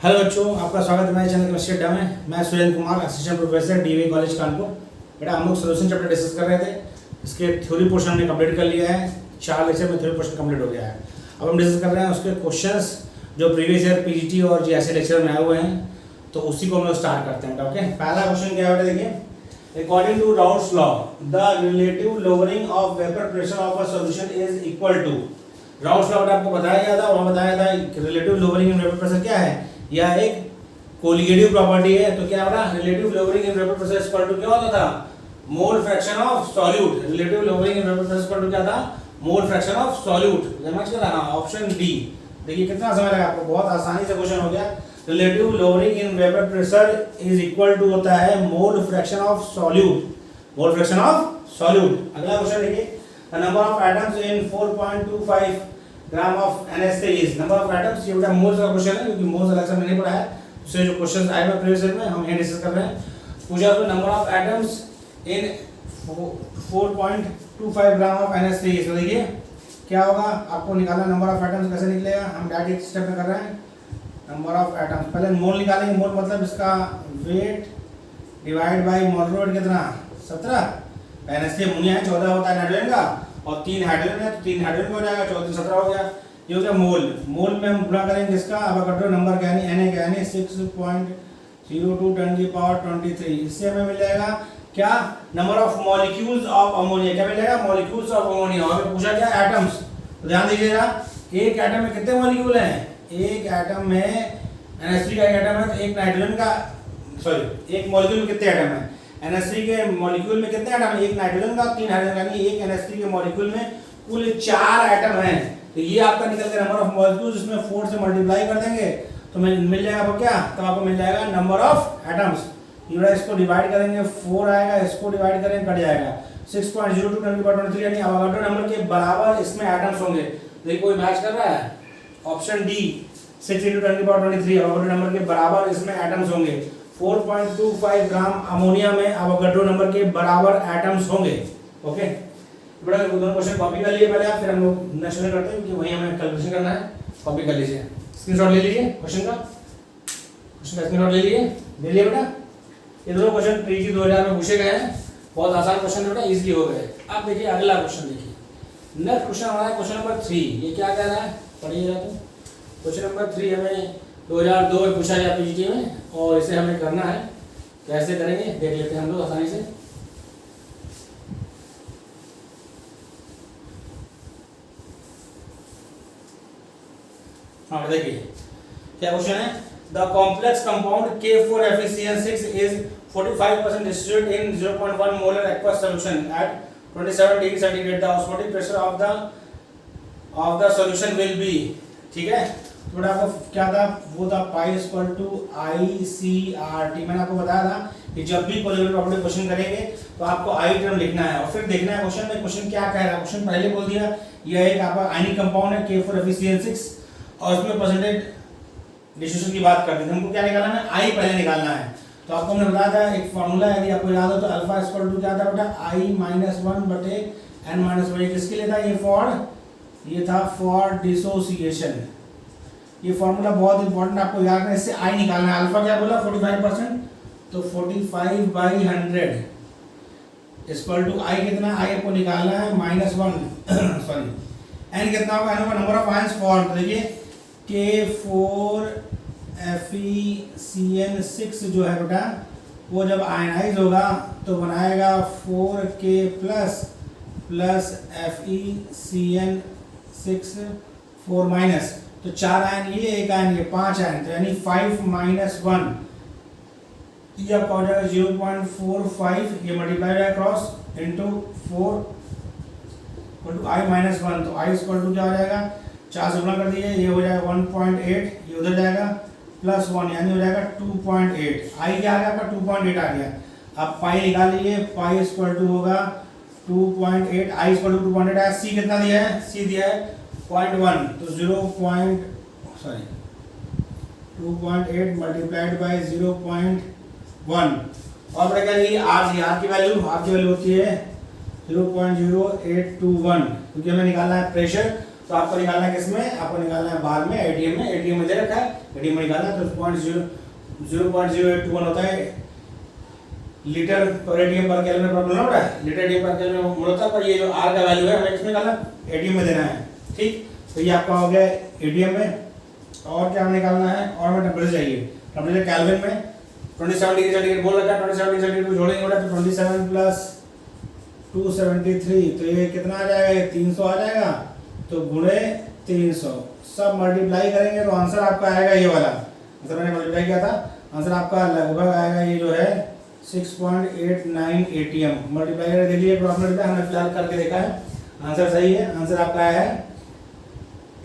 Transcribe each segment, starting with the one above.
Hello बच्चों, आपका स्वागत है मेरे चैनल केमिस्ट्री अड्डा में। मैं Surendra Kumar, assistant professor DV college Kanpur. बेटा हम लोग सोल्यूशन चैप्टर डिस्कस कर रहे थे। इसके थ्योरी पोर्शन हमने कंप्लीट कर लिया है। 4 लेक्चर में थ्योरी पोर्शन कंप्लीट हो गया है। अब हम डिस्कस कर रहे हैं उसके क्वेश्चंस जो प्रीवियस ईयर पीजीटी और जीएसए लेक्चर में आए हुए हैं, तो उसी को हम लोग स्टार्ट करते हैं। ओके, पहला क्वेश्चन क्या है देखिए। According to Raoult's law the relative lowering of vapour pressure of a solution is equal to. Raoult's law आपको बताया गया था, वहां बताया था relative lowering in vapour pressure क्या है। यह एक कोलिगेटिव प्रॉपर्टी है। तो क्या होगा, relative lowering in vapour pressure equal to क्या होता था, mole fraction of solute. Relative lowering in vapour pressure equal to क्या था, मोल फ्रैक्शन ऑफ सॉल्यूट। समझ गए ना, ऑप्शन डी। देखिए कितना समय लगा आपको, बहुत आसानी से क्वेश्चन हो गया। Relative lowering in vapour pressure is equal to होता है mole fraction of solute. Mole fraction of solute. अगला क्वेश्चन देखिए, the number of atoms in 4.25 gram of NH3 is. Number of atoms, ये बेटा मोल्स का question है क्योंकि moles अलग से मैंने नहीं पढ़ा है। उससे जो क्वेश्चंस आए हुए प्रीवियस ईयर में हम यहां डिस्कस कर रहे हैं। पूछा तो number of atoms in 4.25 gram of NH3 is. तो देखिए क्या होगा, आपको निकालना नंबर ऑफ एटम्स कैसे निकलेगा। हम डायरेक्ट स्टेप में कर रहे हैं। नंबर ऑफ एटम्स पहले मोल निकालेंगे। मोल मतलब इसका weight divide by molar weight कितना, 17। NH3 अमोनिया है, 14 होता है नाइट्रोजन का, और 3 हाइड्रोजन है तो 3 हाइड्रोजन हो जाएगा, 14 17 हो गया। ये हो गया मोल। मोल में हम गुणा करेंगे इसका अवोगाड्रो नंबर का, यानी Na का, यानी 6.02 10 की पावर 23। इससे हमें मिल जाएगा क्या, number of molecules of ammonia. क्या मिल जाएगा, मॉलिक्यूल्स ऑफ अमोनिया। हमें पूछा क्या, एटम्स। तो ध्यान दीजिएगा, एक एटम में कितने मॉलिक्यूल हैं। एक एटम में NH3 का एक एटम है तो एक नाइट्रोजन का, सॉरी एक मॉलिक्यूल में कितने एटम है। NH3 के मॉलिक्यूल में कितने एटम है, एक नाइट्रोजन का 3 हाइड्रोजन, यानी एक NH3 के मॉलिक्यूल में कुल 4 एटम हैं। तो ये आपका निकल के नंबर ऑफ मॉलिक्यूल्स, इसमें 4 से मल्टीप्लाई कर देंगे तो मिल जाएगा आपको क्या, तब आपको मिल जाएगा नंबर ऑफ एटम्स। ये इसको डिवाइड करेंगे 4 आएगा, इसको डिवाइड करेंगे कट जाएगा 6.02 10 की पावर 23, यानी अवोगाड्रो नंबर के बराबर इसमें एटम्स होंगे। देखिए कोई मैच कर रहा है, ऑप्शन डी 6 × 10 की पावर 23 अवोगाड्रो नंबर के बराबर इसमें एटम्स होंगे। 4.25 ग्राम अमोनिया में अवोगाड्रो नंबर के बराबर एटम्स होंगे। ओके, बड़ा दोनों क्वेश्चन कॉपी कर लिए पहले आप, फिर हम लोग नेक्स्ट करते हैं क्योंकि वहीं हमें कैलकुलेशन करना है। कॉपी कर लीजिए, स्क्रीनशॉट ले लीजिए क्वेश्चन का स्क्रीनशॉट ले लिए बेटा। ये दोनों क्वेश्चन पीजी 2000 में पूछे गए हैं। बहुत आसान क्वेश्चन है बेटा, इजीली हो गए। अब देखिए अगला क्वेश्चन, देखिए नेक्स्ट क्वेश्चन हमारा है क्वेश्चन नंबर 3। ये क्या कह रहा है, पढ़िएगा। तो क्वेश्चन नंबर 3 हमें 2002 में पूछा गया पीजीटी में, और इसे हमें करना है। कैसे करेंगे देख लेते हैं हम लोग आसानी से। हाँ देखिए क्या क्वेश्चन है, the complex compound K4FeCN6 is 45% dissociated in 0.1 molar aqueous solution at 27 degree centigrade. The osmotic pressure of the solution will be. ठीक है, तो आपको क्या था, वो था पाई इक्वल टू ICRT। मैंने आपको बताया था कि जब भी कोलिगेटिव प्रॉपर्टी क्वेश्चन करेंगे तो आपको आई टर्म लिखना है और फिर देखना है क्वेश्चन में क्वेश्चन क्या कह रहा है। क्वेश्चन पहले बोल दिया यह एक आपका आयनिक कंपाउंड है K4FeCN6, और उसमें परसेंटेज डिस्ट्रीब्यूशन की बात करते थे। हमको क्या निकालना है, आई पहले निकालना है। तो आपको हमने बताया था एक फार्मूला, यदि आपको याद हो तो अल्फा इक्वल टू क्या था बेटा, I-1/n-1। किसके लिए था ये था फॉर डिसोसिएशन। ये फार्मूला बहुत इंपॉर्टेंट, आपको याद रखना। इससे आई निकालना है। अल्फा क्या बोला, 45%, तो 45/100 इक्वल टू आई कितना, आई आपको निकालना है -1 सॉरी एन कितना होगा, एन होगा नंबर ऑफ आयंस फॉर्म। देखिए K4FeCN6 जो है बेटा, वो जब आयनाइज होगा तो बनाएगा 4K प्लस FeCN6 4 माइनस, तो 4 आयन ये, एक आयन ये, 5 आयन, तो यानी 5 - 1 ये आपका हो जाएगा 0.45। ये मल्टीप्लाई हो जाएगा क्रॉस इंटू 4 I-1, तो I इक्वल टू क्या हो जाएगा, 4 से गुणा कर दिए, ये हो जाएगा 1.8, ये उधर जाएगा +1, यानी हो जाएगा 2.8। I क्या आ गया आपका, 2.8 आ गया। अब पाई निकाल लीजिए, पाई इक्वल टू होगा 2.8, I इक्वल टू 2.8 आया। C कितना दिया है, C दिया है 0.1, तो 2.8 मल्टीप्लाइड बाई 0.1। और बड़ा क्या लिखिए, R की वैल्यू होती है 0.0821, क्योंकि हमें निकालना है प्रेशर तो आपको निकालना है किसमें, आपको निकालना है बाहर में एटीएम में। एटीएम में दे रखा है, एटीएम में निकालना है तो 0.0821 होता है लीटर पर एटीएम पर कैलोरी प्रॉब्लम हो रहा है, लीटर एटीएम पर कैलोरी मोल होता है। पर ये जो आर का वैल्यू है हमें किसमें निकालना, एटीएम में देना है। ठीक, तो ये आपका हो गया एटीएम में। और क्या निकालना है, और हमें टेम्परेचर चाहिए, टेम्परेचर केल्विन में 27 डिग्री सेंटीग्रेड बोल रखा है, 27 डिग्री सेंटीग्रेड को जोड़ेंगे बोला तो 27 प्लस 273 तो ये कितना आ जाएगा, ये 300 आ जाएगा। तो गुणे 300 सब मल्टीप्लाई करेंगे तो आंसर आपका आएगा ये वाला, आंसर मैंने मल्टीप्लाई किया था, आंसर आपका लगभग आएगा ये जो है 6.89 एटीएम। मल्टीप्लाई करके देख लीजिए, क्रॉस मल्टीप्लाई हमने फिलहाल करके देखा है, आंसर सही है। आंसर आपका आया है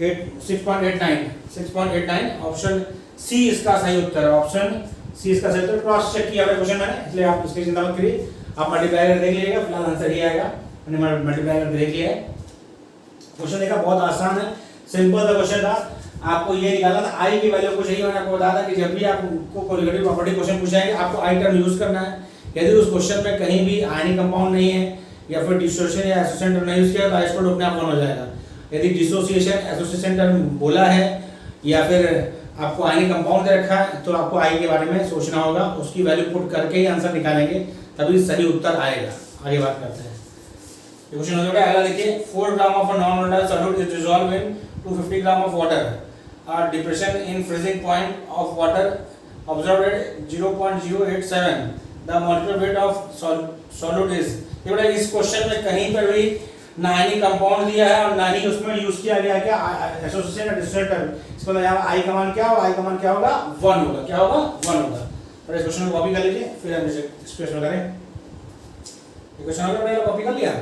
6.89 ऑप्शन सी इसका सही उत्तर है, ऑप्शन सी इसका सही उत्तर। क्रॉस चेक किया क्वेश्चन मैंने, इसलिए आप इसकी चिंता मत करिए, आप मल्टीप्लाई करके देख लीजिएगा, फिलहाल आंसर ही आएगा, मैंने मल्टीप्लाई करके देख लिया है। क्वेश्चन देखा बहुत आसान है, सिंपल सा क्वेश्चन था। आपको ये निकालना था आई की वैल्यू को चाहिए। मैंने आपको बताया था कि जब भी आपको कोलिगेटिव प्रॉपर्टी क्वेश्चन पूछाएंगे आपको आई टर्म यूज करना है। यदि उस क्वेश्चन में कहीं भी आयनिक कंपाउंड नहीं है या फिर डिसोसिएशन या एसोसिएशन टर्म नहीं यूज किया तो आई स्क्वायर अपने आप वन हो जाएगा। यदि डिसोसिएशन एसोसिएशन टर्म बोला है या फिर आपको आयनिक कंपाउंड दे रखा है तो आपको आई के बारे में सोचना होगा, उसकी वैल्यू पुट करके ही आंसर निकालेंगे, तभी सही उत्तर आएगा। आगे बात करते हैं, क्वेश्चन हो गया अगला। देखिए 4 gram of non volatile solute is dissolved in 250 gram of water. Depression in freezing point of water observed at 0.087. The molecular weight of solute is। ये बड़ा इस क्वेश्चन में कहीं पर भी ना आयनिक कंपाउंड दिया है और ना ही उसमें यूज किया गया क्या एसोसिएशन या डिसोसिएशन। इसको यहाँ आई का मान क्या होगा, आई का मान क्या होगा 1 होगा, क्या होगा 1 होगा। तो इस क्वेश्चन को कॉपी कर लीजिए, फिर हम इस क्वेश्चन करें। ये क्वेश्चन हो गया, कॉपी कर लिया,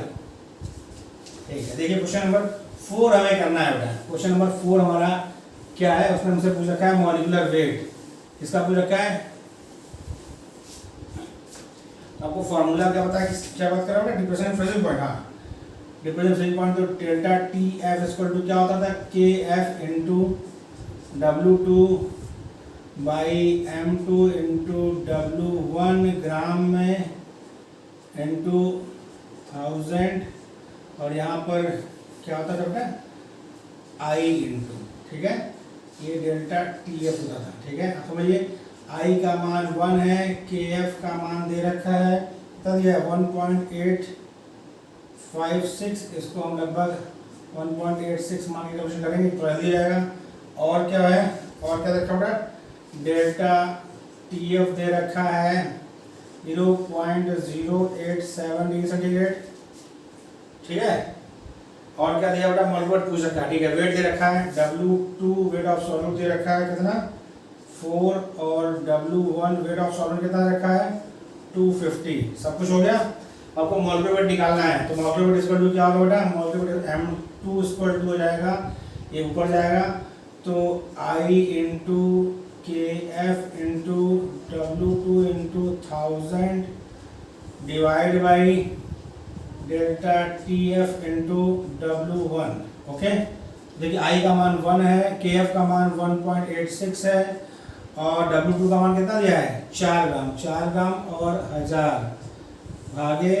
ठीक है। देखिए क्वेश्चन नंबर 4 हमें करना है बेटा। क्वेश्चन नंबर 4 हमारा क्या है, उसने हमसे पूछ रखा है मॉलिक्यूलर वेट, इसका पूछ रखा है। आपको फार्मूला क्या पता है, क्या बात कर रहा हूँ, डिप्रेशन फ्रीजिंग पॉइंट। हाँ, डिप्रेशन फ्रीजिंग पॉइंट तो delta T F equal to क्या होता था, K F into W2 by M2 into W1 gram में इंटू 1000 और यहाँ पर क्या होता था बेटा आई इंटू, ठीक है, ये डेल्टा टी एफ होता था, ठीक है। अब समझिए आई का मान 1 है, के एफ का मान दे रखा है तब यह 1.856, इसको हम लगभग 1.86 मान के कैलकुलेशन करेंगे तो जल्दी जाएगा। और क्या है, और क्या रखा बेटा, डेल्टा टी एफ दे रखा है 0.087 डिग्री सेंटीग्रेड, ठीक है। और क्या दिया बेटा, मॉलिक्यूलर वेट पूछ रखा है, ठीक है। वेट दे रखा है W2 वेट ऑफ सॉल्यूट दे रखा है कितना 4 और W1 वेट ऑफ सॉल्यूट कितना रखा है 250, सब कुछ हो गया। आपको मॉलिक्यूलर वेट निकालना है तो मॉलिक्यूलर वेट इक्वल टू क्या होगा बेटा, molecular weight M2 equal to हो जाएगा, ये ऊपर जाएगा तो I इंटू के F into W2 into 1000 divide by delta T F into W1, okay. देखिए आई का मान 1 है, के एफ का मान 1.86 है और W2 का मान कितना दिया है 4 ग्राम और 1000 भागे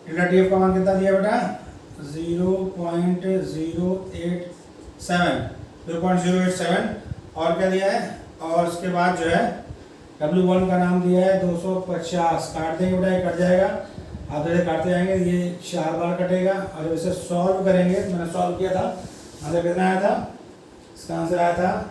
डेल्टा टी एफ का मान कितना दिया बेटा 0.087 और क्या दिया है, और उसके बाद जो है W1 का नाम दिया है 250, काट देंगे बेटा, ये कट जाएगा, आप जैसे काटते जाएंगे ये 4 बार कटेगा और जब इसे सॉल्व करेंगे, मैंने सॉल्व किया था, आंसर कितना आया था, इसका आंसर आया था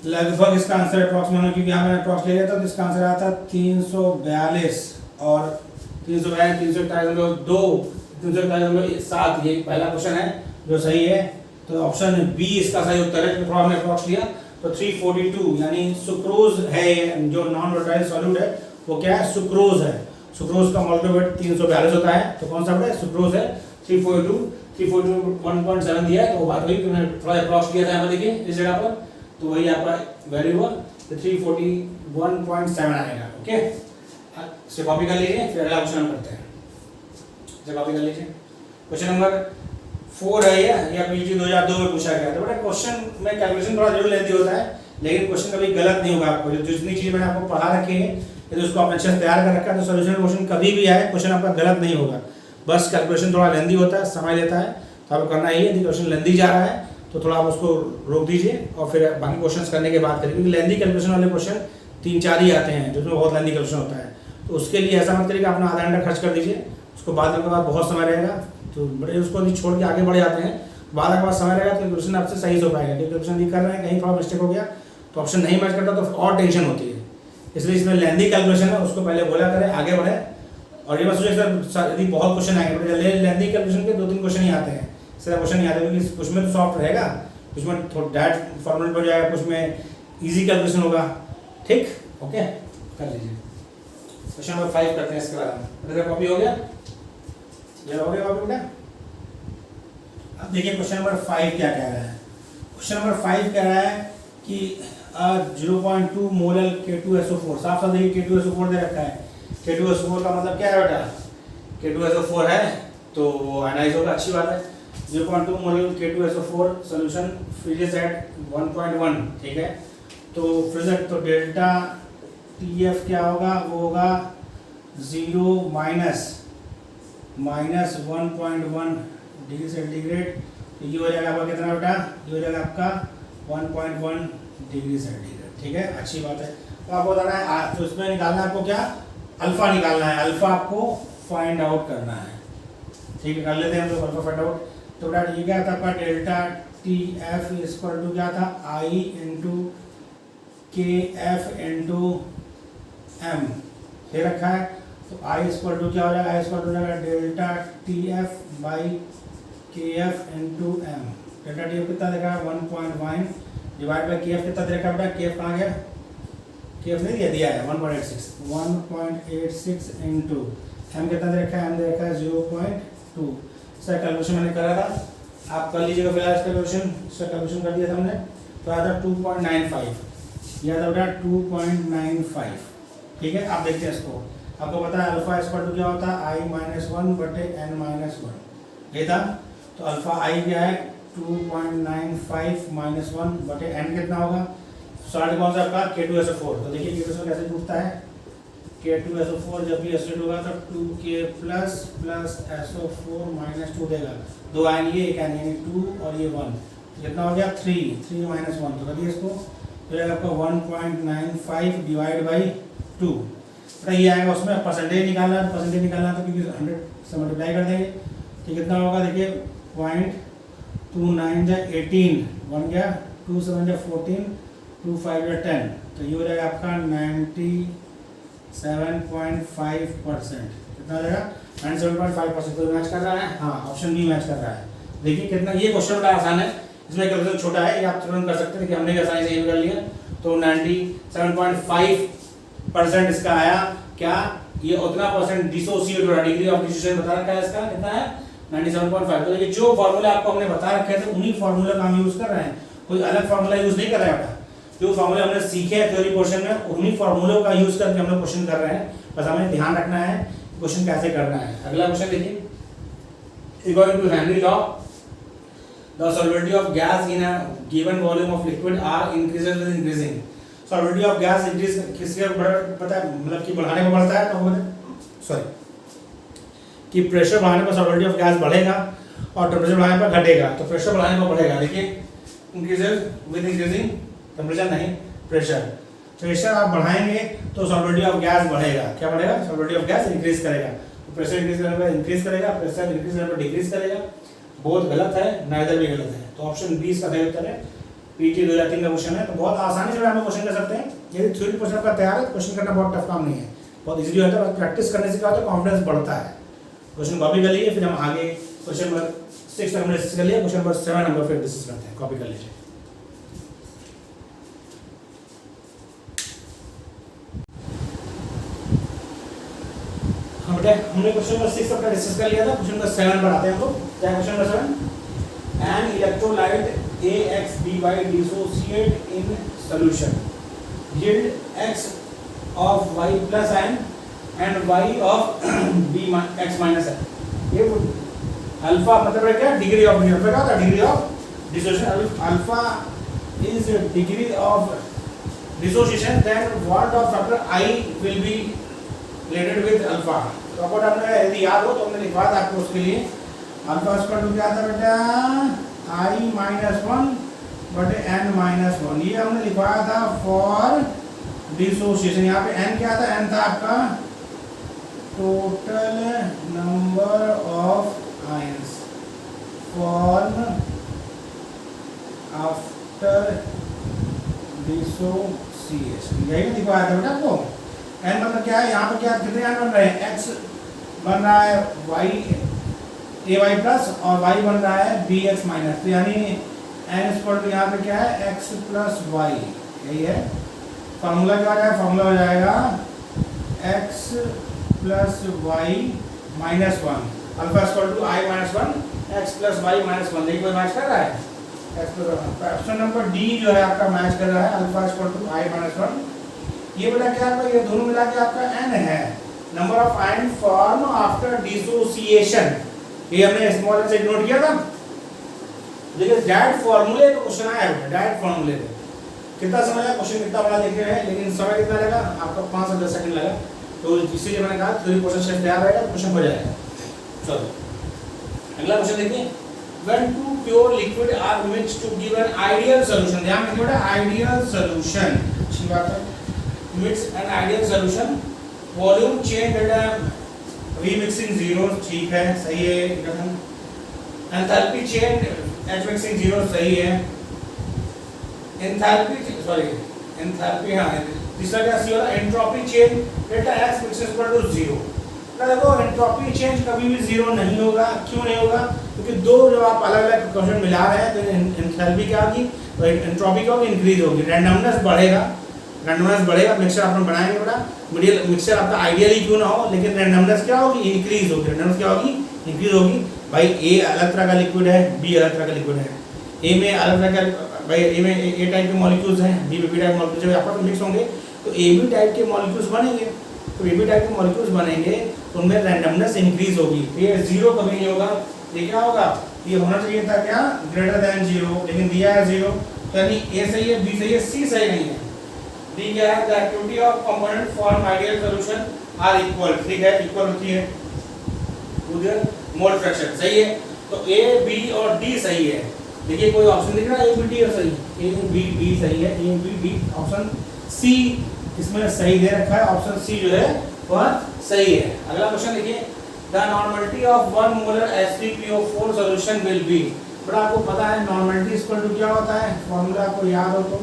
लगभग, इसका आंसर अप्रॉक्सीमेट क्योंकि यहाँ मैंने अप्रॉक्स ले लिया था तो इसका आंसर आया था 342 और 342 ये पहला क्वेश्चन है जो सही है। तो ऑप्शन बी इसका सही उत्तर है, थोड़ा हमने अप्रॉक्स लिया तो 342 यानी सुक्रोज है, जो नॉन वोलेटाइल सॉल्यूट है वो क्या है सुक्रोज है। सुक्रोज का मॉलिक्यूलर वेट 342 होता है, तो कौन सा बेटा सुक्रोज है 342 1.7 दिया है, तो बात हुई कि मैंने थोड़ा अप्रॉक्स किया था यहाँ पर, देखिए इस जगह पर, तो वही आपका वैल्यू हुआ तो 341.7 आएगा, ओके। इसे कॉपी कर लीजिए, फिर अगला क्वेश्चन करते हैं, इसे कॉपी कर लीजिए। क्वेश्चन नंबर 4 है ये, पीजी 2002 में पूछा गया। तो बेटा क्वेश्चन में कैलकुलेशन थोड़ा जरूर लेंदी होता है, लेकिन क्वेश्चन कभी गलत नहीं होगा। आपको जो जितनी चीज़ मैंने आपको पढ़ा रखी है यदि उसको आपने अच्छे से तैयार कर रखा है तो सोल्यूशन क्वेश्चन कभी भी आए क्वेश्चन आपका गलत नहीं होगा। बस कैलकुलेशन थोड़ा लेंदी होता है, समय लेता है, तो आपको करना ही है। यदि क्वेश्चन लेंदी जा रहा है तो थोड़ा आप उसको रोक दीजिए और फिर बाकी क्वेश्चंस करने के बाद करिए, क्योंकि लेंदी कैलकुलेशन वाले क्वेश्चन 3-4 ही आते हैं जिसमें बहुत लेंदी कैलकुलेशन होता है। तो उसके लिए ऐसा मत करिए कि अपना आधा घंटा खर्च कर दीजिए, उसको बाद में बाद बहुत समय रहेगा तो बड़े उसको यदि छोड़ के आगे बढ़ जाते हैं, बाद के बाद समय रहेगा तो क्वेश्चन आपसे सही हो पाएगा। क्योंकि क्वेश्चन यदि कर रहे हैं कहीं थोड़ा मिस्टेक हो गया तो ऑप्शन नहीं मैच करता तो और टेंशन होती है। इसलिए इसमें लेंदी कैलकुलेशन है उसको पहले बोला करें, आगे बढ़े। और ये मैं सोचा सर यदि बहुत क्वेश्चन आएंगे, लेंदी कैलकुलेशन के 2-3 क्वेश्चन ही आते हैं, सिर्फ क्वेश्चन नहीं आते, क्योंकि कुछ में तो सॉफ्ट रहेगा, कुछ में डायरेक्ट फॉर्मूला पर जाएगा, कुछ में इजी कैलकुलेशन होगा। ठीक, ओके, कर लीजिए। क्वेश्चन नंबर 5 करते हैं इसके बाद में। कॉपी हो गया, ये हो गया कॉपी बेटा। अब देखिए क्वेश्चन नंबर 5 क्या कह रहा है। क्वेश्चन नंबर 5 कह रहा है कि 0.2 मोलल K2SO4, साफ साफ देखिए K2SO4 दे रखा है। K2SO4 का मतलब क्या है बेटा, K2SO4 है तो आयनाइज होगा, अच्छी बात है। 0.2 molal K2SO4 solution freezes eight 1.1, ठीक है। तो फ्रीजर तो डेल्टा TF क्या होगा, वो होगा 0 माइनस 1.1 डिग्री सेंटीग्रेड। तो ये हो जाएगा आपका कितना बेटा, ये हो जाएगा आपका 1.1 डिग्री सेंटीग्रेड, ठीक है, अच्छी बात है। तो आपको बताना है, तो इसमें निकालना है आपको क्या, अल्फा निकालना है, अल्फा आपको फाइंड आउट करना है, ठीक है। कर लेते हैं हम लोग अल्फा फाइंड आउट। तो बेटा ये क्या था आपका, डेल्टा TF इक्वल टू क्या था, I into KF into M ये रखा है। तो I इक्वल टू क्या हो जाएगा, I इक्वल टू जाएगा delta TF by KF into M। Delta TF कितना देखा है 1.1 डिवाइड बाई KF कितना देखा बेटा, KF कहाँ गया, KF नहीं दिया है 1.86 इंटू M कितना दे रखा है, M दे रखा है 0.2। इसका कैलकुलेशन मैंने करा था, आप कर लीजिएगा फिलहाल इसका कैलकुलेशन। इसका कैलकुलेशन कर दिया था हमने, तो आया था 2.95, यह था बेटा 2.95, ठीक है। आप देखते हैं इसको, आपको पता है अल्फा इक्वल टू क्या होता है, I-1 बटे n-1 ये था। तो अल्फा I क्या है 2.95 माइनस 1 बटे n कितना होगा, सॉल्ट कौन सा आपका K2SO4। तो देखिए K2SO कैसे टूटता है, K2SO4 जब भी एसिड होगा तो 2K प्लस SO4 माइनस 2 देगा, 2 आयन ये, एक आयन यानी 2 और ये 1, कितना हो गया 3 माइनस 1। तो करिए इसको, तो आपका 1.95 डिवाइड बाई 2, तो ये आएगा। उसमें परसेंटेज निकालना है, परसेंटेज निकालना तो क्योंकि 100 से मल्टीप्लाई कर देंगे, तो कितना होगा देखिए 0.29 जा 18 बन गया, 2 7 जा 14, 2 5 जा 10, तो ये हो जाएगा आपका 97.5%। कितना हो जाएगा 97.5%। तो मैच कर रहा है, हाँ ऑप्शन बी मैच कर रहा है। देखिए कितना, ये क्वेश्चन बड़ा आसान है, इसमें कैलकुलेशन छोटा है, ये आप तुरंत कर सकते हैं कि हमने आसानी से ये कर लिया। तो 97.5% इसका आया क्या, ये उतना परसेंट डिसोसिएट हो रहा है, डिग्री ऑफ डिसोसिएशन बता रखा है इसका कितना है 97.5। तो देखिए जो फार्मूला आपको हमने बता रखे थे उन्हीं फार्मूला का हम यूज कर रहे हैं, कोई अलग फार्मूला यूज नहीं कर रहे हैं बेटा। जो फार्मूले हमने सीखे हैं थ्योरी पोर्शन में उन्हीं फार्मूलों का यूज करके हम लोग क्वेश्चन कर रहे हैं, बस हमें ध्यान रखना है क्वेश्चन कैसे करना है। अगला क्वेश्चन देखिए, according to Henry law the solubility of gas in a given volume of liquid are increases with increasing। solubility of gas increase किसके पता है, मतलब कि बढ़ाने पर बढ़ता है, तो सॉरी कि प्रेशर बढ़ाने पर solubility of gas बढ़ेगा और टेम्परेचर बढ़ाने पर घटेगा। तो प्रेशर बढ़ाने पर बढ़ेगा, देखिए increases with increasing टेम्परेचर नहीं प्रेशर। प्रेशर आप बढ़ाएंगे तो solubility of gas बढ़ेगा, क्या बढ़ेगा, solubility of gas इंक्रीज करेगा। तो प्रेशर इंक्रीज करने पर इंक्रीज करेगा, प्रेशर इंक्रीज करने पर डिक्रीज करेगा। बहुत गलत है, नाइदर भी गलत है। तो ऑप्शन बी इसका सही उत्तर है। पीटी 2003 का क्वेश्चन है, तो बहुत आसानी से हम क्वेश्चन कर सकते हैं। यदि थ्योरी क्वेश्चन आपका तैयार है, क्वेश्चन करना बहुत टफ काम नहीं है, बहुत इजीली होता है। प्रैक्टिस करने से क्या होता है, कॉन्फिडेंस बढ़ता है। क्वेश्चन कॉपी कर लीजिए, फिर हम आगे क्वेश्चन नंबर 6 तक हमने डिस्कस कर लिया, क्वेश्चन नंबर 7 नंबर फिर डिस्कस करते हैं। कॉपी कर लीजिए। हमने क्वेश्चन नंबर 6 अपना डिस्कस कर लिया था, क्वेश्चन नंबर 7 पर आते हैं हम लोग। क्या question number 7, an electrolyte AXBY dissociate in solution yield X of Y plus N and Y of B X minus N। ये अल्फा मतलब है क्या, डिग्री ऑफ क्या होता है, degree of dissociation. Alpha is degree of dissociation, then van't Hoff factor I will be related with alpha. तो अगर आपने यदि याद हो तो हमने लिखवा था आपको उसके लिए अल्फा स्क्वायर टू क्या था बेटा, आई माइनस वन बटे एन माइनस वन। ये हमने लिखवाया था फॉर डिसोसिएशन। यहाँ पे एन क्या था, एन था आपका total number of ions form after dissociation, यही दिखवाया था बेटा आपको। एन मतलब क्या है, यहाँ पे क्या कितने एन बन रहे हैं, एक्स बन रहा है वाई ए वाई प्लस और वाई बन रहा है बी एक्स माइनस, तो यानी एन स्क्वायर टू यहाँ पे क्या है एक्स प्लस वाई, यही है फार्मूला। क्या हो जाएगा, फार्मूला हो जाएगा X plus Y minus one, alpha square two I minus one X plus Y minus one. देखिए कोई मैच कर रहा है, X plus one. Option number D जो है आपका मैच कर रहा है, alpha square two I minus one. ये बेटा क्या है, ये दोनों मिला के आपका एन है, number of ion form after dissociation. ये हमने स्मॉल से नोट किया था। देखिए डायरेक्ट फार्मूले पे क्वेश्चन आया है, डायरेक्ट फार्मूले पे कितना समय लगा, क्वेश्चन कितना बड़ा देख रहे हैं, लेकिन समय कितना लगा आपका 5 से 10 सेकंड लगा। तो इसीलिए मैंने कहा थोड़ी क्वेश्चन शेप तैयार रहेगा, क्वेश्चन हो जाएगा। चलो अगला क्वेश्चन देखिए, when two pure liquid are mixed to give an ideal solution। ध्यान रखिए बेटा, आइडियल सॉल्यूशन, अच्छी बात है, mix an ideal solution, volume change बेटा रीमिक्सिंग 0 ठीक है, सही है कथन। एंथैल्पी चेंज एच मिक्सिंग 0 सही है। एंथैल्पी सॉरी एंथैल्पी हाँ, तीसरा क्या सी वाला, एंट्रोपी चेंज बेटा एक्स मिक्सिंग इक्वल टू 0। ना देखो एंट्रोपी चेंज कभी भी 0 नहीं होगा, क्यों नहीं होगा, क्योंकि दो जब आप अलग अलग क्वेश्चन मिला रहे हैं तो एंथैल्पी क्या होगी, तो एंट्रोपी क्या होगी, इंक्रीज होगी, रैंडमनेस बढ़ेगा, रैंडमनेस बढ़ेगा। मिक्सचर आप बनाएंगे बेटा, मिडियल मिक्सचर आपका आइडियली क्यों ना हो, लेकिन रैंडमनेस क्या होगी, इंक्रीज होगी, रैंडमनेस क्या होगी, इंक्रीज होगी। भाई ए अलग तरह का लिक्विड है, बी अलग तरह का लिक्विड है, ए में अलग तरह का, भाई ए में ए टाइप के मॉलिक्यूल्स हैं, बी में बी टाइप मॉलिक्यूल्स, जब आपस में मिक्स होंगे तो ए बी टाइप के मॉलिक्यूल्स बनेंगे, तो ए बी टाइप के मॉलिक्यूल्स बनेंगे तो उनमें रैंडमनेस इंक्रीज होगी। तो ये 0 कभी नहीं होगा, ये क्या होगा, ये होना चाहिए था क्या, ग्रेटर देन 0, लेकिन दिया है 0, यानी ए सही है, बी सही है, सी सही नहीं है। डी क्या है, the activity of component form ideal solution are equal, ठीक है, इक्वल होती है उधर मोल फ्रैक्शन, सही है। तो ए बी और डी सही है। देखिए कोई ऑप्शन दिख रहा है ए बी डी और सही, ए बी डी सही है, A B D, option C इसमें सही दे रखा है, ऑप्शन सी जो है वह सही है। अगला क्वेश्चन देखिए, the normality of 1 molar H3PO4 solution will B. बड़ा आपको पता है नॉर्मलिटी इक्वल टू क्या होता है, फॉर्मूला आपको याद हो तो,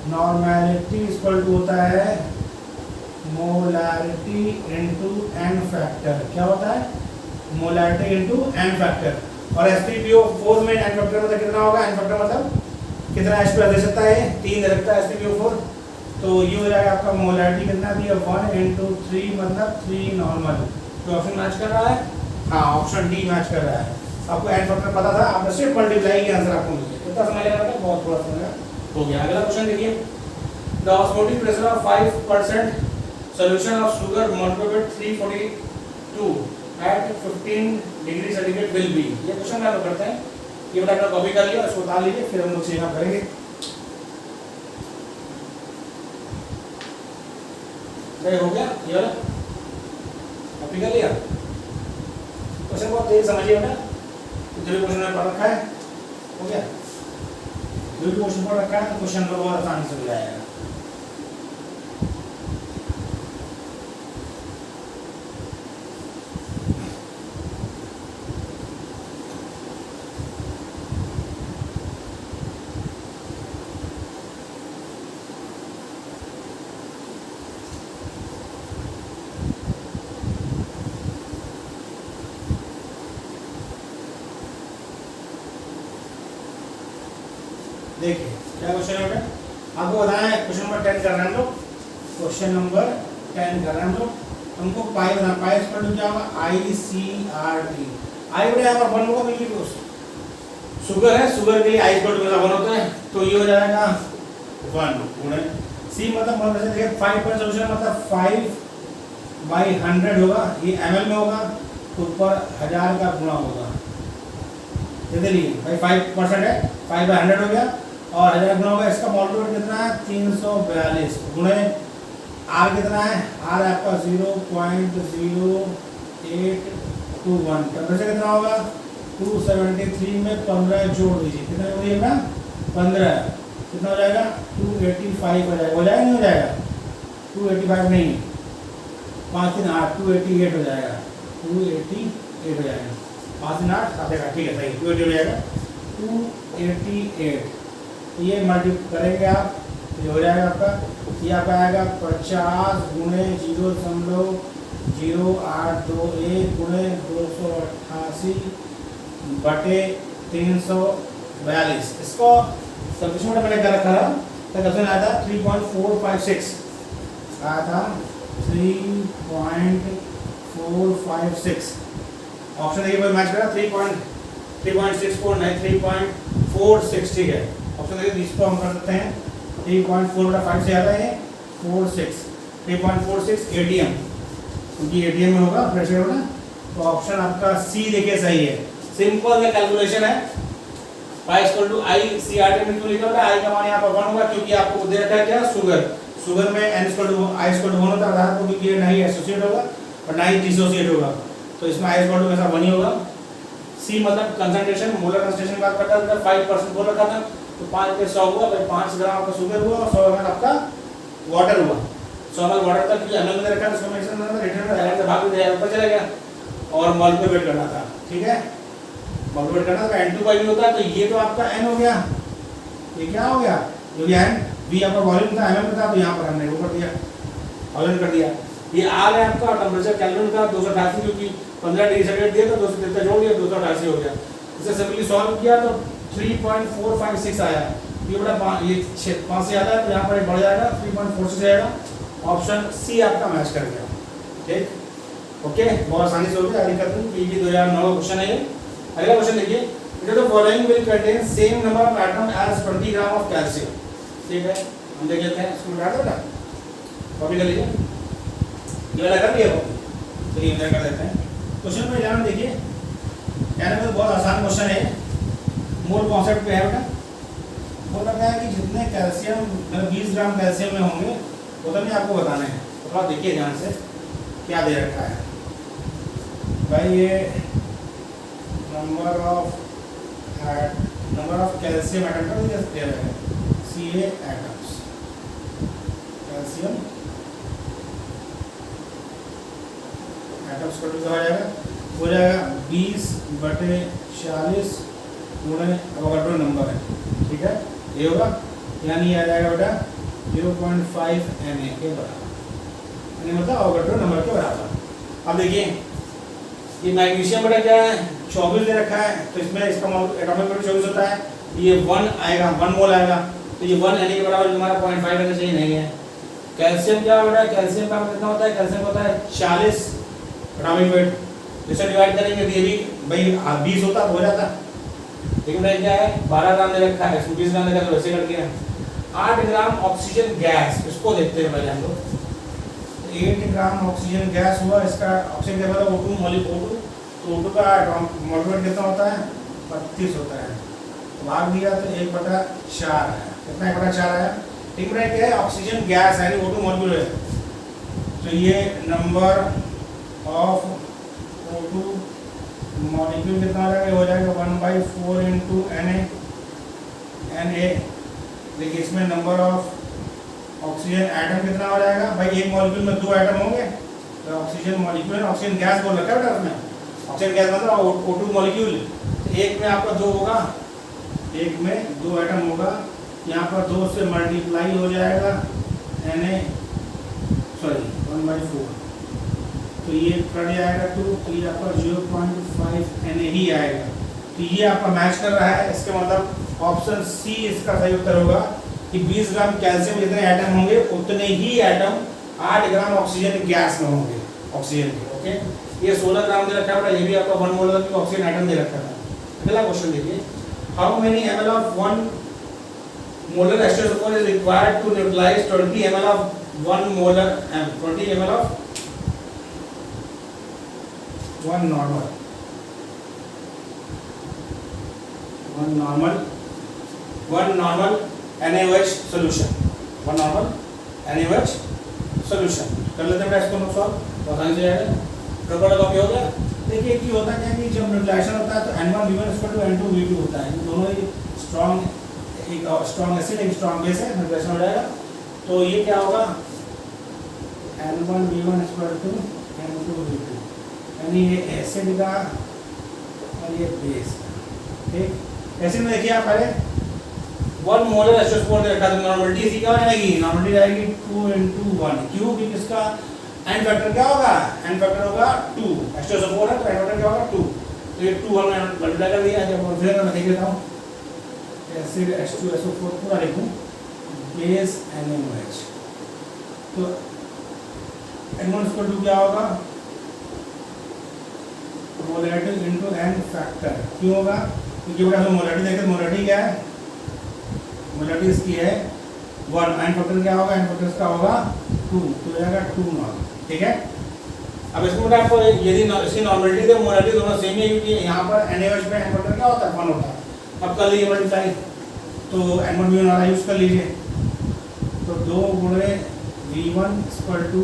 नॉर्मलिटी इक्वल टू होता है मोलैरिटी इनटू n फैक्टर। क्या होता है, मोलैरिटी इनटू n फैक्टर। और H3PO4 में n फैक्टर मतलब कितना होगा, n फैक्टर मतलब कितना H2 दे सकता है, 3 दे सकता है H3PO4। तो ये हो जाएगा आपका मोलैरिटी कितना दिया, 1 into 3 मतलब 3 नॉर्मल। तो ऑप्शन मैच कर रहा है, हाँ ऑप्शन डी मैच कर रहा है। आपको n फैक्टर पता था, आपने सिर्फ मल्टीप्लाई किया, आंसर आपको मिल गया। कितना समय लगा था, बहुत थोड़ा समय हो गया। अगला क्वेश्चन देखिए, the osmotic pressure of 5% solution of sugar multiplied with 342 at 15 degree centigrade will be. ये क्वेश्चन हम करते हैं, ये बेटा अपना कॉपी कर लिया, इसको उतार लीजिए, फिर हम लोग चेक करेंगे। हो गया ये वाला, कॉपी कर लिया। क्वेश्चन बहुत तेज समझिए बेटा, जो भी क्वेश्चन पढ़ रखा है हो गया, जो भी क्वेश्चन पढ़ रखा है तो क्वेश्चन को बहुत आसानी से हो जाएगा। देखिए क्या क्वेश्चन है बेटा, आपको बताया क्वेश्चन नंबर 10 कर रहे हैं हम लोग, क्वेश्चन नंबर 10 कर रहे हैं हम लोग। हमको पाई बना, पाई इक्वल टू क्या होगा, ICRT। आई बेटा यहाँ पर 1 होगा, बिल्कुल शुगर है, शुगर के लिए आई इक्वल टू 1 होता है, तो ये हो जाएगा 1 गुणे सी, मतलब मान लीजिए देखिए 5 पॉइंट सॉल्यूशन मतलब 5/100 होगा, ये ml में होगा तो ऊपर 1000 का गुणा होगा। चलिए भाई 5% है, 5/100 हो गया और 1000 गुना होगा, इसका मॉलिक्यूल कितना है 342 गुणे आर कितना है, आर आपका 0.0821, टेम्परेचर कितना होगा 273 में 15 जोड़ दीजिए, कितना हो जाएगा 15, कितना हो जाएगा 285 हो जाएगा, हो जाएगा नहीं हो जाएगा 285 नहीं, 5 3 8 288 हो जाएगा, 288 हो जाएगा, 5 3 8 आएगा, ठीक है सही 288 हो जाएगा 288। तो ये मल्टीप्लाई करेंगे आप, ये हो जाएगा आपका, ये आपका आएगा 50 गुणे 0.0821 गुणे 288 बटे 342। इसको सब्स्टिट्यूट मैंने कर रखा था, तो क्वेश्चन आया था 3.456 आया था 3.456। ऑप्शन देखिए कोई मैच करा 3.64 नहीं 3.46, ठीक है। ऑप्शन देखिए इसको हम कर सकते हैं 3.4/5 से आता है 46, 3.46 एटीएम, क्योंकि एटीएम में होगा प्रेशर होगा। तो ऑप्शन आपका सी देखिए सही है, सिंपल सा कैलकुलेशन है। y = I CRT में क्यों लिखा होता है, I का मान यहाँ पर 1 होगा क्योंकि आपको दे रखा है क्या शुगर, शुगर में n = I = 1 होता है आधार को, क्योंकि ये नहीं एसोसिएट होगा और ना ही डिसोसिएट होगा, तो इसमें I = हमेशा 1 ही होगा। C मतलब कंसंट्रेशन, मोलर कंसंट्रेशन की बात करता है, 5% बोल रखा था, तो 5 पे 100 हुआ, भाई 5 ग्राम आपका शुगर हुआ और 100 ml आपका वाटर हुआ। 100 ml वाटर था क्योंकि ml में रखा है, उसको मिक्स करना था, रिटर्न में से भाग दिया ऊपर चला गया और मल्टीप्लाई करना था, ठीक है, मल्टीप्लाई करना था। N2/V होता है, तो ये तो आपका n हो गया, ये क्या हो गया, ये n v आपका वॉल्यूम था, mm था, तो यहाँ पर हमने वो कर दिया, वॉल्यूम कर दिया। ये r है आपका टेंपरेचर केल्विन का 288, क्योंकि 15 डिग्री सेंटीग्रेड दिया तो 273 जोड़ दिया 288 हो गया। इसे सिंपली सॉल्व किया तो 3.456 आया, ये बड़ा ये 5 से आता है, तो यहाँ पर बढ़ जाएगा 3.46 जाएगा। ऑप्शन सी आपका मैच कर गया, ठीक, ओके, बहुत आसानी से हो गया। दिक्कत नहीं, पीजी 2009 का क्वेश्चन है ये। अगला क्वेश्चन देखिए, it is the following will contain same number of atom as 20 gram of calcium, ठीक है, हम देख लेते हैं इसको मिटा दो ना, कॉपी कर लीजिए, ये वाला कर दिया, तो ये इधर कर देते हैं। क्वेश्चन में ध्यान देखिए, कहने में बहुत आसान क्वेश्चन है, मोल कॉन्सेप्ट पे है बेटा। बोल रहा है कि जितने कैल्शियम 20 ग्राम कैल्शियम में होंगे उतना भी आपको बताना है, तो थोड़ा देखिए ध्यान से क्या दे रखा है भाई। ये नंबर ऑफ कैल्शियम एटम का दे रखा है, Ca एटम्स, कैल्शियम एटम्स का हो जाएगा 20/40 गुणे अवोगाड्रो नंबर है, ठीक है, ये होगा, यानी ये आ जाएगा बेटा 0.5 Na के बराबर, यानी मतलब अवोगाड्रो नंबर के बराबर। अब देखिए ये मैग्नीशियम बेटा क्या है 24 दे रखा है, तो इसमें इसका एटॉमिक वेट 24 होता है, ये 1 आएगा, 1 मोल आएगा, तो ये 1 Na के बराबर हमारा 0.5 रहना चाहिए, नहीं है। कैल्शियम क्या बेटा, कैल्शियम का कितना होता है, कैल्शियम होता है 40 एटॉमिक वेट, इसे डिवाइड करेंगे तो ये भी भाई 20 होता तो हो जाता, लेकिन क्या है 12 ग्राम दे रखा है, इसको 20 ग्राम देगा तो वैसे कर दिया। 8 ग्राम ऑक्सीजन गैस, इसको देखते हैं पहले हम लोग। 8 ग्राम ऑक्सीजन गैस हुआ, इसका ऑक्सीजन क्या मतलब O2 मॉलिक्यूल, तो O2 का मॉलिक्यूल कितना होता है 32 होता है, भाग दिया तो 1/4 आया, कितना 1/4 आया, ठीक है। क्या है ऑक्सीजन गैस यानी O2 मॉलिक्यूल है, तो ये नंबर ऑफ O2 मॉलिक्यूल कितना हो जाएगा 1/4 इंटू Na। देखिए इसमें नंबर ऑफ ऑक्सीजन एटम कितना हो जाएगा भाई, एक मॉलिक्यूल में 2 एटम होंगे, तो ऑक्सीजन मॉलिक्यूल ऑक्सीजन गैस बोल रखा है बेटा, उसमें ऑक्सीजन गैस मतलब O2 मॉलिक्यूल, तो एक में आपका 2 होगा, एक में 2 एटम होगा, यहाँ पर 2 से मल्टीप्लाई हो जाएगा Na, सॉरी 1/4, तो ये कट जाएगा 2, तो ये आपका 0.5 Na ही आएगा, तो ये आपका मैच कर रहा है। इसके मतलब ऑप्शन सी इसका सही उत्तर होगा कि 20 ग्राम कैल्शियम जितने एटम होंगे उतने ही एटम 8 ग्राम ऑक्सीजन गैस में होंगे, ऑक्सीजन के, ओके। ये 16 ग्राम दे रखा है, ये भी आपका 1 मोल की ऑक्सीजन एटम दे रखा था। अगला क्वेश्चन देखिए, how many ml of 1 molar H2SO4 is required to neutralize 20 ml of 1 molar 20 ml of 1 normal NaOH solution, 1 normal NaOH solution. कर लेते हैं इसको सॉल्व, आसानी से जाएगा, कॉपी हो गया। देखिए कि होता क्या है कि जब न्यूट्रलाइजेशन होता है तो N1 V1 equal to N2 V2 होता है, दोनों ही स्ट्रॉन्ग, एक स्ट्रॉन्ग एसिड एक स्ट्रॉन्ग बेस है, न्यूट्रलाइजेशन हो जाएगा। तो ये क्या होगा N1 V1 equal to N2 V2, यानी ये एसिड का और ये बेस का। ठीक, एसिड में देखिए आप पहले 1 मोलर H2SO4 दे रखा है, तो नॉर्मलिटी इसकी क्या हो जाएगी, नॉर्मलिटी जाएगी 2 × 1 क्यों, क्योंकि इसका एन फैक्टर क्या होगा, एन फैक्टर होगा 2, H2SO4 है तो एन फैक्टर क्या होगा 2, तो ये 2 हमने मल्टीप्लाई कर दिया। जब फिर मैं देख लेता हूँ एसिड H2SO4 पूरा लिखूँ बेस NaOH, तो N1 इक्वल टू क्या होगा मोलैरिटी इनटू एन फैक्टर, क्यों होगा क्योंकि बेटा हम मोलैरिटी देखें, मोलैरिटी क्या है, मोलैरिटी इसकी है 1, एन फैक्टर क्या होगा, एन फैक्टर इसका होगा 2, तो हो जाएगा 2 नॉर्मल। ठीक है, अब इसमें आपको यदि इसकी नॉर्मलिटी तो मोलैरिटी दोनों सेम है, क्योंकि यहाँ पर NaOH में एन फैक्टर क्या होता है 1 होता है। अब कर लीजिए मल्टीप्लाई, तो N1 V1 वाला यूज़ कर लीजिए, तो 2 × V1 equal to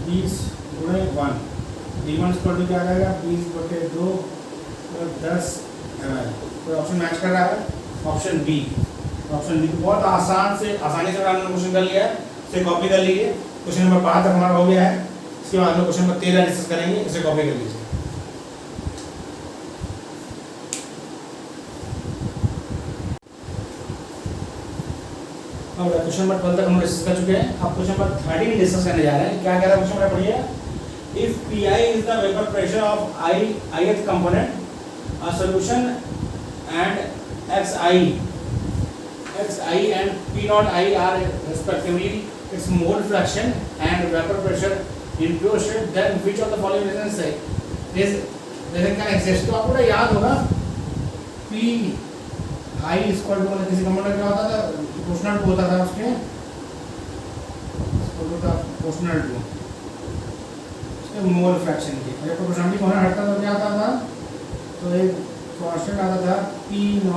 20 × 1, V1 equal to क्या आ जाएगा 20/2 तो 10 ml, तो ऑप्शन मैच कर रहा है ऑप्शन बी। ऑप्शन बी बहुत आसानी से हमने क्वेश्चन कर लिया है, इसे कॉपी कर लीजिए। क्वेश्चन नंबर 5 तक हमारा हो गया है, इसके बाद हम क्वेश्चन नंबर 13 डिस्कस करेंगे, इसे कॉपी कर लीजिए। अब क्वेश्चन नंबर 12 तक हम डिस्कस कर चुके हैं, अब क्वेश्चन नंबर 13 डिस्कस करने जा रहे हैं। क्या कह रहा है क्वेश्चन नंबर पढ़िए, if Pi is the vapor pressure of ith component, a solution and xi and P0i are respectively its mole fraction and vapor pressure in pure state, then which of the following reasons say this reason can exist। तो आपको याद होगा Pi equal to किसी component क्या होता था, proportional to होता था, उसके प्रोपोर्शनल टू उसके मोल फ्रैक्शन की, अगर प्रोपोर्शनलिटी कौन हटता तो क्या आता था, तो एक कांस्टेंट आता था P0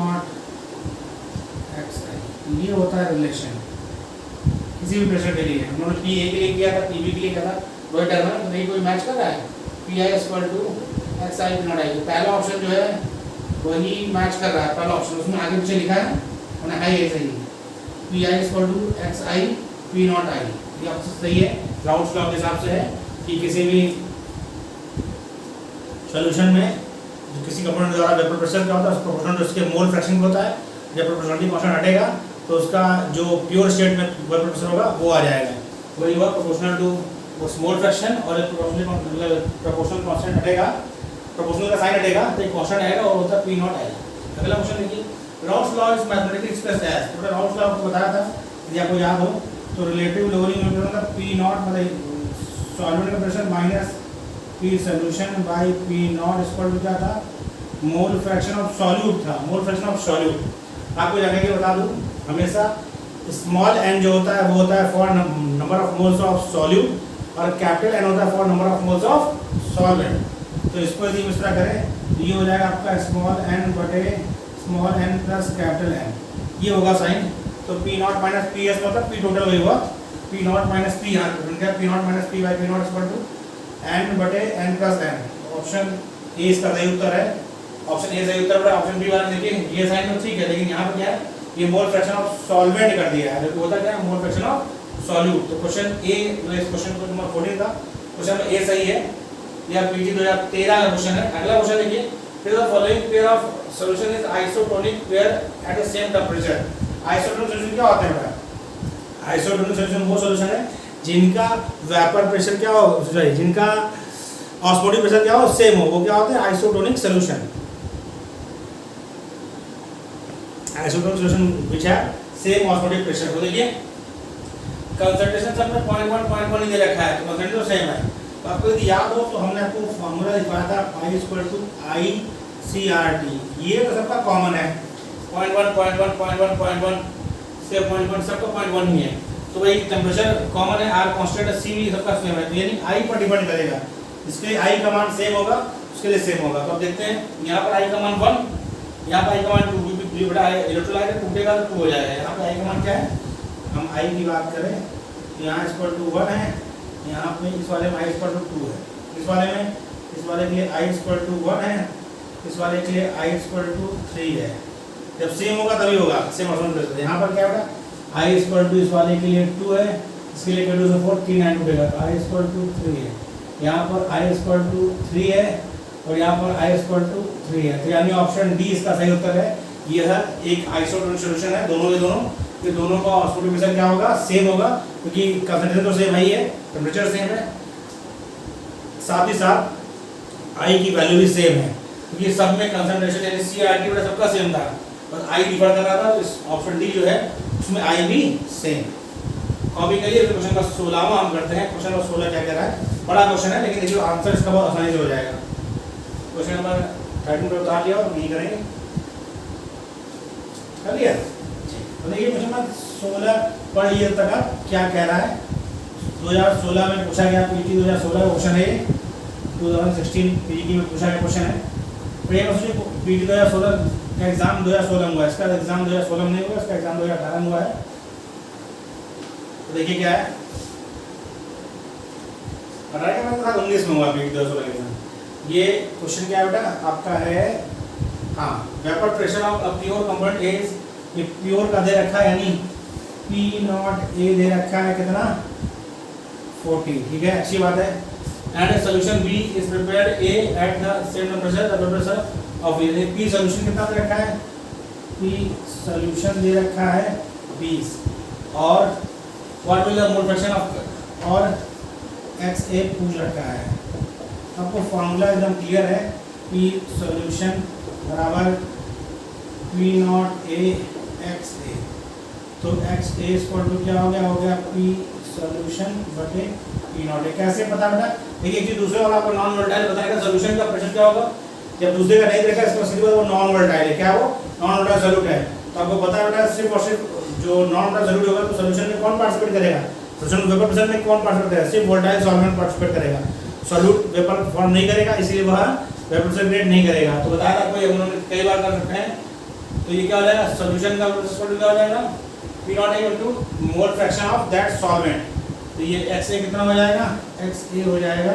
xi, ये होता है रिलेशन किसी भी प्रेशर के लिए। हम लोगोने PA के लिए किया था, PB के लिए किया था, वही टर्म है, तो नहीं कोई मैच कर रहा है Pi equal to xi P0i, पहला ऑप्शन जो है वही मैच कर रहा है, पहला ऑप्शन, उसमें आगे पीछे लिखा है और है ये सही, Pi equal to xi P0i, ये ऑप्शन सही है। राउल्स लॉ के हिसाब से है कि किसी भी सॉल्यूशन में किसी कंपोनेंट द्वारा वेपर प्रेशर क्या होता है, प्रोपोर्शनल उसके मोल फ्रैक्शन होता है, जब प्रोपोर्शनलिटी कांस्टेंट हटेगा तो उसका जो प्योर स्टेट में वेपर प्रेशर होगा वो आ जाएगा, वही हुआ प्रोपोर्शनल टू उस मोल फ्रैक्शन, और प्रोपोर्शनल कांस्टेंट हटेगा, प्रोपोर्शनल का साइन हटेगा तो एक कांस्टेंट आएगा और होता है P0 आएगा। अगला क्वेश्चन देखिए, Raoult's law is mathematically expressed as, तो राउल्स लॉ आपको बताया था, यदि आपको याद हो तो रिलेटिव लोअरिंग मतलब P0 मतलब सॉल्वेंट का pressure minus P solution by P0 equal to क्या था, मोल फ्रैक्शन ऑफ सॉल्यूट था, मोल फ्रैक्शन ऑफ सॉल्यूट। आपको जाने के बता दूं, हमेशा स्मॉल n जो होता है वो होता है for number of moles of solute, और कैपिटल N होता है for number of moles of solvent. तो इसको यदि इस तरह करें, ये हो जाएगा आपका स्मॉल n बटे small n plus capital N, ये होगा साइन, तो P0 माइनस PS मतलब P टोटल वही हुआ, P0 माइनस P, यहाँ P0 minus P by P0 equal to n बटे n plus n। Option A इसका सही उत्तर है, ऑप्शन ए सही उत्तर है। ऑप्शन बी वाला देखिए ये साइन तो ठीक है, लेकिन यहाँ पर क्या है, ये मोल फ्रैक्शन ऑफ सॉल्वेंट कर दिया है, जो होता क्या है मोल फ्रैक्शन ऑफ सॉल्यूट। तो क्वेश्चन ए जो इस क्वेश्चन को नंबर 14 था, क्वेश्चन ए सही है, या पीजी 2013 का क्वेश्चन है। अगला क्वेश्चन देखिए, फिर the following pair of solution is isotonic pair at the same temperature. Isotonic solution क्या होता है बेटा, आइसोटोनिक सॉल्यूशन वो सॉल्यूशन है जिनका वेपर प्रेशर क्या हो, सॉरी जिनका ऑस्मोटिक प्रेशर क्या हो सेम हो, वो क्या होता है isotonic solution. Isotonic solution which है सेम ऑस्मोटिक प्रेशर। तो देखिए कंसंट्रेशन सब में 0.1 ही दे रखा है, तो कंसंट्रेशन तो सेम है। तो आपको यदि याद हो तो हमने आपको फार्मूला दिखाया था I इक्वल टू ICRT, ये तो सबका कॉमन है, 0.1 से 0.1 सबका 0.1 ही है, तो वही टेम्परेचर कॉमन है, R कांस्टेंट है, C भी सबका सेम है, तो यानी I पर डिपेंड करेगा, इसके I का मान सेम होगा उसके लिए सेम होगा। तो अब देखते हैं, यहाँ पर I का मान 1, यहाँ पर I का मान 2, क्योंकि बड़ा इलेक्ट्रोलाइट टूटेगा तो 2 हो जाएगा। यहाँ पर I का मान क्या है, हम I की बात करें यहाँ इक्वल टू 1 है, यहाँ पे इस वाले में I इक्वल टू 2 है, इस वाले में इस वाले के लिए i इक्वल टू 1 है, इस वाले के लिए i इक्वल टू 3 है। जब सेम होगा तभी होगा, सेम ऑप्शन कर सकते हैं। यहाँ पर क्या होगा, i इक्वल टू इस वाले के लिए 2 है, इसके लिए 2 से 4 3 9 उठेगा, i इक्वल टू 3 है। यहाँ पर i इक्वल टू 3 है और यहाँ पर i इक्वल टू 3 है। तो यानी ऑप्शन डी इसका सही उत्तर है। यह एक आइसोटोनिक सॉल्यूशन है, दोनों के दोनों, ये दोनों का ऑस्मोटिक प्रेशर क्या होगा, सेम होगा, क्योंकि कंसंट्रेशन तो सेम ही है, टेम्परेचर सेम है, साथ ही साथ आई की वैल्यू भी सेम है, क्योंकि सब में कंसंट्रेशन यानी CRT वगैरह सबका सेम था, बस आई डिफर कर रहा था। तो इस ऑप्शन डी जो है उसमें आई भी सेम। कॉपी करिए। क्वेश्चन का 16वां हम करते हैं। क्वेश्चन नंबर 16 क्या कह रहा है, बड़ा क्वेश्चन है लेकिन देखिए आंसर इसका बहुत आसानी से हो जाएगा। क्वेश्चन नंबर 13 पे उतार लिया और नहीं करेंगे, कर लिया। तो देखिए क्वेश्चन नंबर 16 पढ़िए तक आप क्या कह रहा है। 2016 में पूछा गया, पीटी 2016 का क्वेश्चन है, 2016 पीटी में पूछा गया क्वेश्चन है। पीटी 2016 का एग्जाम 2016 में हुआ है, इसका एग्जाम 2016 में नहीं हुआ, इसका एग्जाम 2018 में हुआ है। तो देखिए क्या है, 19 में हुआ पीटी 2016 का एग्जाम। ये क्वेश्चन क्या है बेटा आपका है, हाँ, vapour pressure of a pure component is, ये प्योर का दे रखा है यानी P0 A दे रखा है कितना 40, ठीक है, अच्छी बात है। And A solution B is prepared A at the same temperature, the pressure of A, P solution कितना दे रखा है, P सॉल्यूशन दे रखा है 20 और what will the mole fraction of, और XA पूछ रखा है। आपको फॉर्मूला एकदम क्लियर है, P सॉल्यूशन बराबर P0 A XA। तो XA इक्वल टू क्या हो गया P सॉल्यूशन बटे P0 A। कैसे पता बेटा, देखिए कि दूसरे वाला आपको नॉन वोलेटाइल बताएगा, सॉल्यूशन का प्रेशर क्या होगा, जब दूसरे का नहीं देखा इसका सीधी बात वो नॉन वोलेटाइल है, क्या वो नॉन वोलेटाइल सॉल्यूट है। तो आपको पता है बेटा सिर्फ और सिर्फ जो नॉन वोलेटाइल सॉल्यूट होगा तो सॉल्यूशन में कौन पार्टिसिपेट करेगा, सॉल्यूशन वेपर प्रेशर में कौन पार्टिसिपेट करेगा, सिर्फ वोलेटाइल सॉल्वेंट पार्टिसिपेट करेगा, सॉल्यूट वेपर फॉर्म नहीं करेगा, इसलिए वह वेपर प्रेशर ग्रेड नहीं करेगा। तो बताया आपको, ये उन्होंने कई बार कर सकते हैं। तो ये क्या हो जाएगा, सॉल्यूशन का प्रेशर क्या हो जाएगा, P0 equal to mole fraction of that solvent. तो ये XA कितना हो जाएगा, XA हो जाएगा,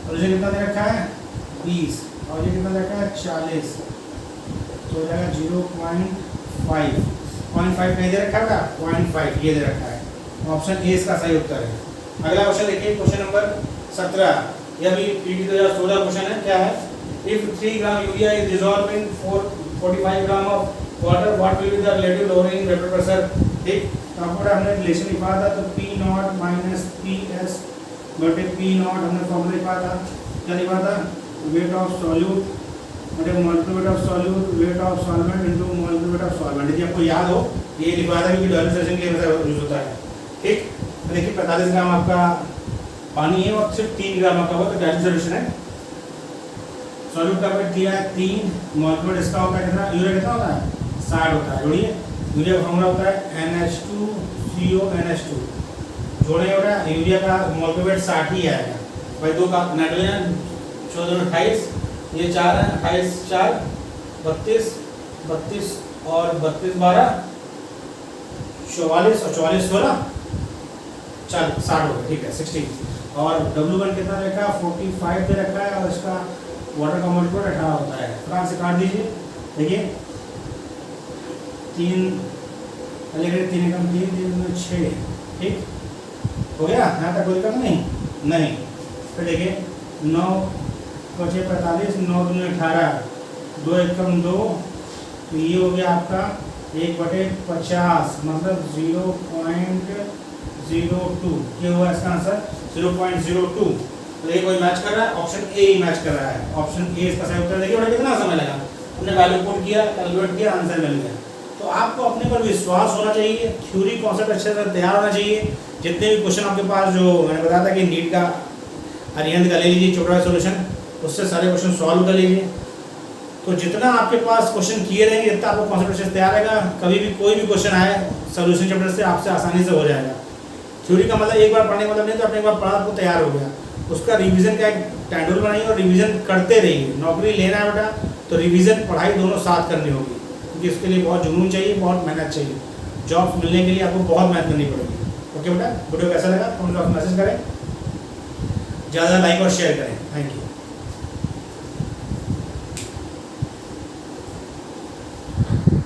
और ये कितना दे रखा है 20 और ये कितना दे रखा है 40, तो हो जाएगा 0.5, 0.5 कहीं दे रखा है, 0.5 ये दे रखा है। ऑप्शन ए इसका सही उत्तर है। अगला क्वेश्चन देखिए, क्वेश्चन नंबर 17, यह भी पीटी 2016 क्वेश्चन है। क्या है, if 3 gram urea is dissolve in 45 gram of water, what will be the relative lowering in vapour pressure. ठीक, तो आपको हमने रिलेशन लिखा था, तो P0 माइनस PS बटे P0 हमने फॉर्मूला लिखा था, क्या लिखा था, वेट ऑफ सॉल्यूट बटे molecular weight of solute, weight of solvent into molecular weight of solvent. यदि आपको याद हो ये लिखा था क्योंकि डाइल्यूशन के लिए यूज होता है। ठीक, तो देखिए 45 ग्राम आपका पानी है और सिर्फ 3 ग्राम आपका वो तो डाइल्यूट सॉल्यूशन है। सॉल्यूट का वेट दिया है 3, मोलेक्युलर इसका होता है कितना, यूरिया कितना होता है 60 होता है। जोड़िए, यूरिया का फॉर्मूला होता है NH2CONH2, जोड़ेंगे बेटा, यूरिया का मोलेक्युलर वेट 60 ही आएगा भाई। 2 का नाइट्रोजन 1428, ये 4 है, 28 4 32 32 और 32 12 44 और 44 16 60 हो गया, ठीक है 60। और W1 कितना रखा है 45 दे रखा है और इसका वाटर का मोलेक्युलर 18 होता है। फटाक से काट दीजिए, देखिए 3 कम 3 6, ठीक हो गया, यहाँ तक कोई दिक्कत नहीं। फिर देखिए 9 5 45, 9 2 18, 2 1 कम 2, तो ये हो गया आपका 1/50 मतलब 0.02, क्या हुआ इसका आंसर 0.02। तो ये कोई मैच कर रहा है, ऑप्शन ए ही मैच कर रहा है, ऑप्शन ए इसका सही उत्तर। देखिए कितना समय लगा, हमने वैल्यू पुट किया, कैलकुलेट किया, आंसर मिल गया। तो आपको अपने पर विश्वास होना चाहिए, थ्योरी कॉन्सेप्ट अच्छे से तैयार होना चाहिए। जितने भी क्वेश्चन आपके पास, जो मैंने बताया था कि नीट का अरिहंत का ले लीजिए छोटा सोल्यूशन, उससे सारे क्वेश्चन सॉल्व कर लीजिए। तो जितना आपके पास क्वेश्चन किए रहेंगे, जितना आपको कॉन्सेप्ट अच्छे से तैयार रहेगा, कभी भी कोई भी क्वेश्चन आए सोल्यूशन चैप्टर से आपसे आसानी से हो जाएगा। थ्योरी का मतलब एक बार पढ़ने का मतलब नहीं, तो अपने एक बार पढ़ा आपको तैयार हो गया। उसका रिवीजन का एक टाइमटेबल बनाइए और रिवीजन करते रहिए। नौकरी लेना है बेटा तो रिवीजन पढ़ाई दोनों साथ करनी होगी, क्योंकि इसके लिए बहुत जुनून चाहिए, बहुत मेहनत चाहिए। जॉब मिलने के लिए आपको बहुत मेहनत करनी पड़ेगी। ओके बेटा, वीडियो कैसा लगा कमेंट बॉक्स में मैसेज करें। ज़्यादा लाइक और शेयर करें। Thank you.